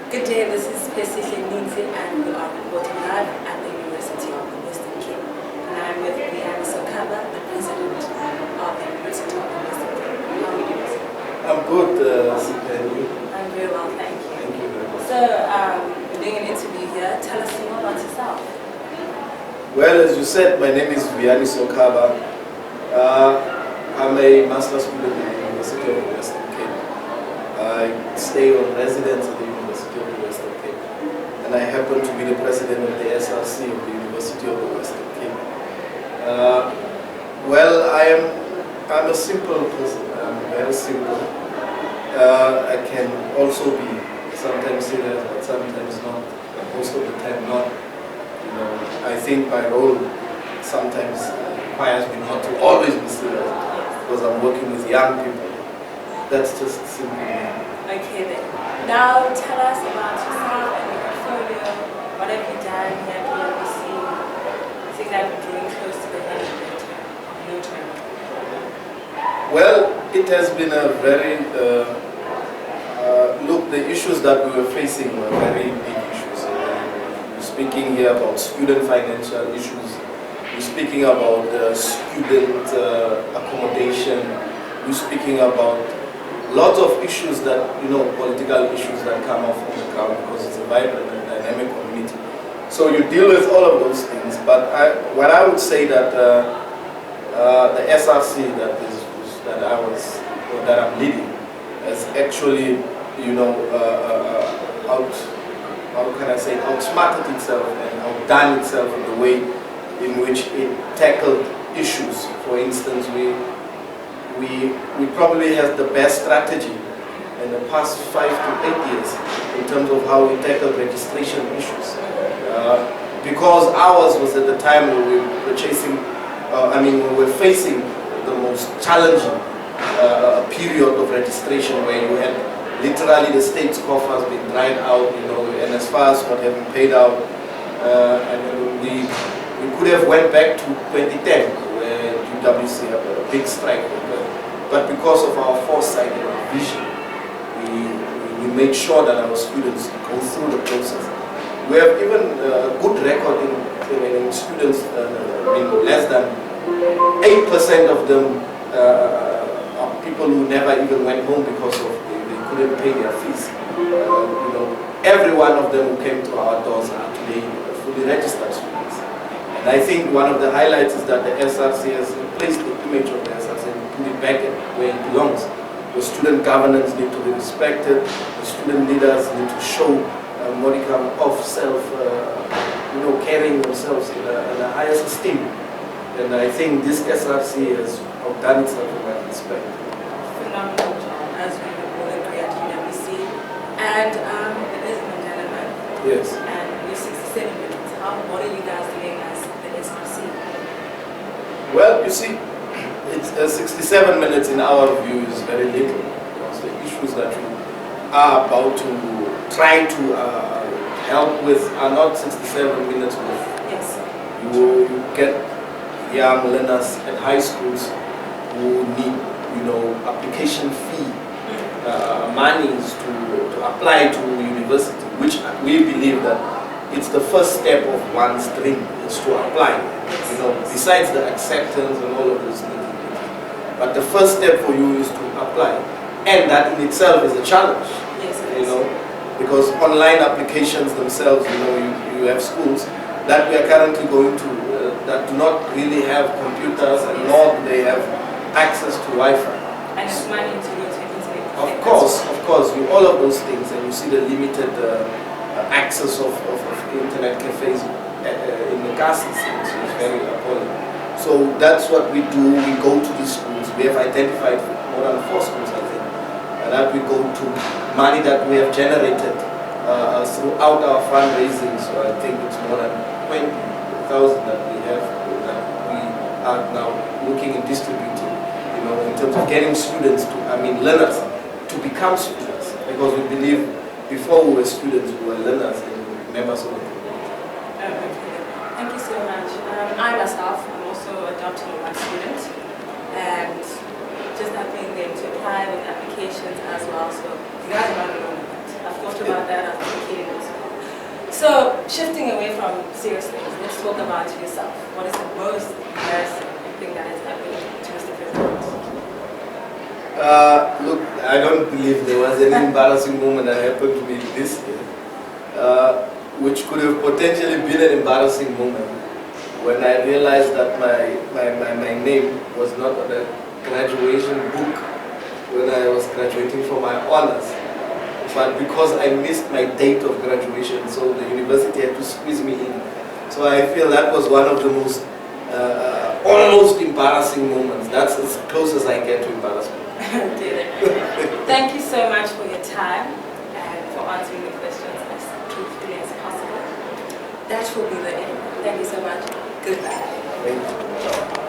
Good day, this is Percy Lindsay and we are reporting live at the University of the Western Cape. And I'm with Vuyani, Sokhaba, the President of the University of the Western Cape. How are you doing, sir? I'm good, and you? I'm very well, thank you. Thank you very much. So, we're doing an interview here. Tell us more about yourself. Well, as you said, my name is Vuyani Sokhaba. I'm a master's student at the University of the Western Cape. I stay on residence at the University of the Western Cape. And I happen to be the president of the SRC of the University of the Western Cape. Well, I'm a simple person. I'm very simple. I can also be sometimes serious, but sometimes not. Most of the time not. You know, I think my role sometimes requires me not to always be serious because I'm working with young people. That's just simple. Okay then. Now tell us about yourself and your portfolio. What have you done here at UWC? Things that we're drawing close to the end of your term. Well, it has been a very, look, the issues that we were facing were very big issues. We're speaking here about student financial issues. We're speaking about student accommodation. We're speaking about lots of issues that, political issues that come off on the ground because it's a vibrant and dynamic community. So you deal with all of those things, but what I would say that the SRC that I'm leading has actually, outsmarted itself and outdone itself in the way in which it tackled issues. For instance, we probably have the best strategy in the past 5 to 8 years in terms of how we tackled registration issues. Because ours was at the time when we were facing the most challenging period of registration, where you had literally the state's coffers being dried out, NSFAS not having paid out, and we could have went back to 2010 where UWC had a big strike. But because of our foresight and our vision, we made sure that our students go through the process. We have even a good record in students, less than 8% of them are people who never even went home because of they couldn't pay their fees. Every one of them who came to our doors are today fully registered students. And I think one of the highlights is that the SRC has replaced the image of the SRC and put it back where it belongs. The student governance need to be respected. The student leaders need to show a modicum of self, carrying themselves in a highest esteem. And I think this SRC has outdone itself in that respect. Phenomenal job, as we all agree at UWC. And it is Mandela Month. Yes. And you're 67 minutes. What are you guys doing as the SRC? Well, you see, it's 67 minutes in our view is very little, because the issues that we are about to try to help with are not 67 minutes worth. Yes. You get young learners at high schools who need, application fee monies to apply to university, which we believe that it's the first step of one stream, is to apply. Besides the acceptance and all of those things. But the first step for you is to apply, and that in itself is a challenge. Yes, because online applications themselves, you have schools that we are currently going to that do not really have computers, and nor do they have access to Wi-Fi. And it's money to go to internet. Of course, with all of those things, and you see the limited access of internet cafes in the castles, so it's very appalling. So that's what we do. We go to these schools. We have identified more than 4 schools, I think, and that we go to money that we have generated throughout our fundraising. So I think it's more than 20,000 that we have, that we are now looking and distributing, in terms of getting students learners to become students, because we believe before we were students, we were learners and members of the community. Okay. Thank you so much. I myself am also adopting one student, and just helping them to apply with applications as well. So you guys are not alone with that. I've thought about that. So, shifting away from serious things, let's talk about yourself. What is the most embarrassing thing that has happened to Mr. President? Look, I don't believe there was any embarrassing moment that happened to me this year, which could have potentially been an embarrassing moment when I realized that my name was not on a graduation book when I was graduating from my honors. But because I missed my date of graduation, so the university had to squeeze me in. So I feel that was one of the most almost embarrassing moments. That's as close as I get to embarrassment. Okay. Thank you so much for your time and for answering the questions as truthfully as possible. That will be the end. Thank you so much. Goodbye. Thank you.